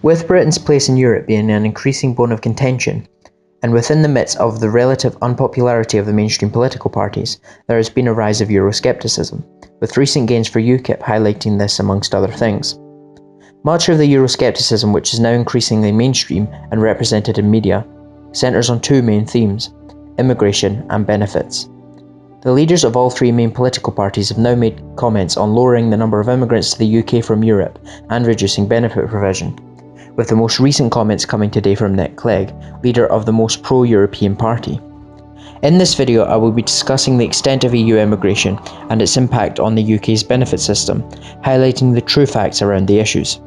With Britain's place in Europe being an increasing bone of contention, and within the midst of the relative unpopularity of the mainstream political parties, there has been a rise of Euroscepticism, with recent gains for UKIP highlighting this amongst other things. Much of the Euroscepticism, which is now increasingly mainstream and represented in media, centres on two main themes: immigration and benefits. The leaders of all three main political parties have now made comments on lowering the number of immigrants to the UK from Europe and reducing benefit provision, with the most recent comments coming today from Nick Clegg, leader of the most pro-European party. In this video, I will be discussing the extent of EU immigration and its impact on the UK's benefit system, highlighting the true facts around the issues.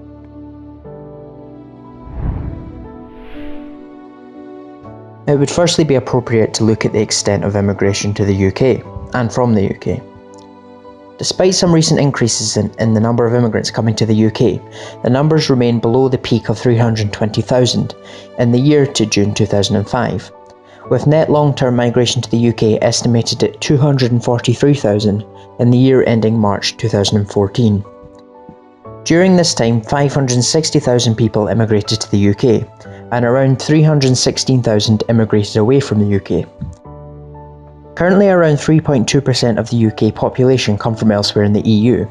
It would firstly be appropriate to look at the extent of immigration to the UK, and from the UK. Despite some recent increases in the number of immigrants coming to the UK, the numbers remain below the peak of 320,000 in the year to June 2005, with net long-term migration to the UK estimated at 243,000 in the year ending March 2014. During this time, 560,000 people immigrated to the UK, and around 316,000 immigrated away from the UK. Currently, around 3.2% of the UK population come from elsewhere in the EU,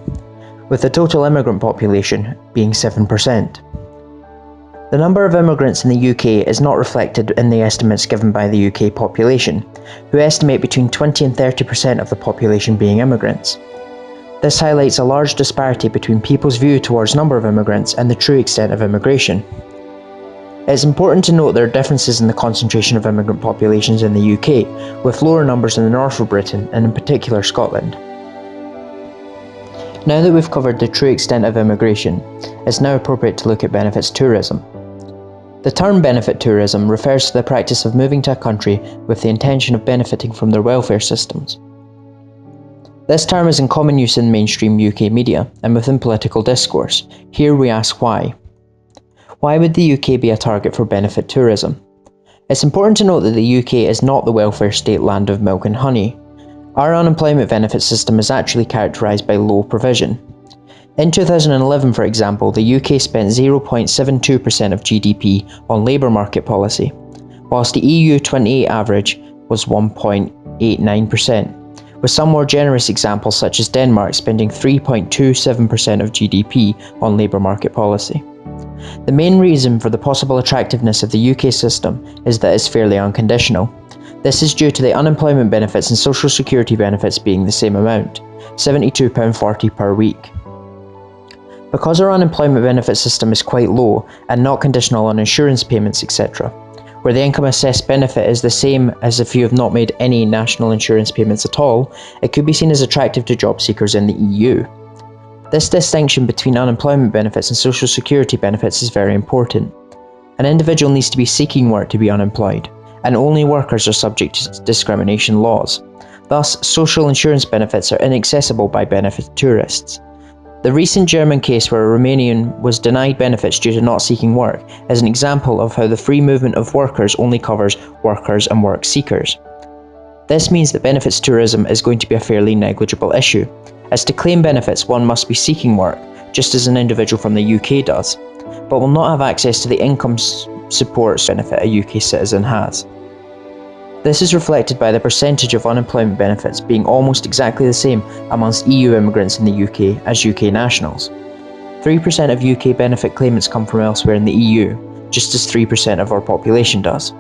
with the total immigrant population being 7%. The number of immigrants in the UK is not reflected in the estimates given by the UK population, who estimate between 20 and 30% of the population being immigrants. This highlights a large disparity between people's view towards number of immigrants and the true extent of immigration. It's important to note there are differences in the concentration of immigrant populations in the UK, with lower numbers in the north of Britain and in particular Scotland. Now that we've covered the true extent of immigration, it's now appropriate to look at benefits tourism. The term benefit tourism refers to the practice of moving to a country with the intention of benefiting from their welfare systems. This term is in common use in mainstream UK media and within political discourse. Here we ask why. Why would the UK be a target for benefit tourism? It's important to note that the UK is not the welfare state land of milk and honey. Our unemployment benefit system is actually characterised by low provision. In 2011, for example, the UK spent 0.72% of GDP on labour market policy, whilst the EU 28 average was 1.89%. with some more generous examples such as Denmark spending 3.27% of GDP on labour market policy. The main reason for the possible attractiveness of the UK system is that it's fairly unconditional. This is due to the unemployment benefits and social security benefits being the same amount, £72.40 per week. Because our unemployment benefit system is quite low and not conditional on insurance payments, etc., where the income assessed benefit is the same as if you have not made any national insurance payments at all, it could be seen as attractive to job seekers in the EU. This distinction between unemployment benefits and social security benefits is very important. An individual needs to be seeking work to be unemployed, and only workers are subject to discrimination laws. Thus, social insurance benefits are inaccessible by benefit tourists. The recent German case where a Romanian was denied benefits due to not seeking work is an example of how the free movement of workers only covers workers and work seekers. This means that benefits tourism is going to be a fairly negligible issue, as to claim benefits one must be seeking work, just as an individual from the UK does, but will not have access to the income support benefit a UK citizen has. This is reflected by the percentage of unemployment benefits being almost exactly the same amongst EU immigrants in the UK as UK nationals. 3% of UK benefit claimants come from elsewhere in the EU, just as 3% of our population does.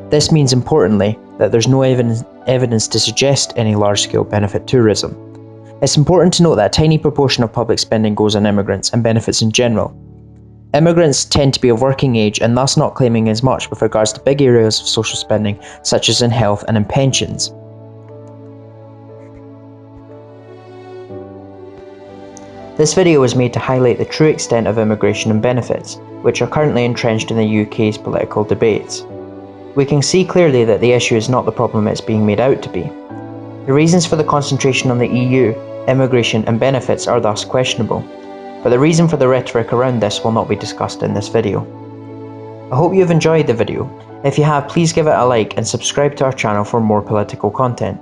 This means, importantly, that there's no evidence to suggest any large-scale benefit tourism. It's important to note that a tiny proportion of public spending goes on immigrants and benefits in general. Immigrants tend to be of working age and thus not claiming as much with regards to big areas of social spending such as in health and in pensions. This video was made to highlight the true extent of immigration and benefits, which are currently entrenched in the UK's political debates. We can see clearly that the issue is not the problem it's being made out to be. The reasons for the concentration on the EU, immigration and benefits are thus questionable, but the reason for the rhetoric around this will not be discussed in this video. I hope you've enjoyed the video. If you have, please give it a like and subscribe to our channel for more political content.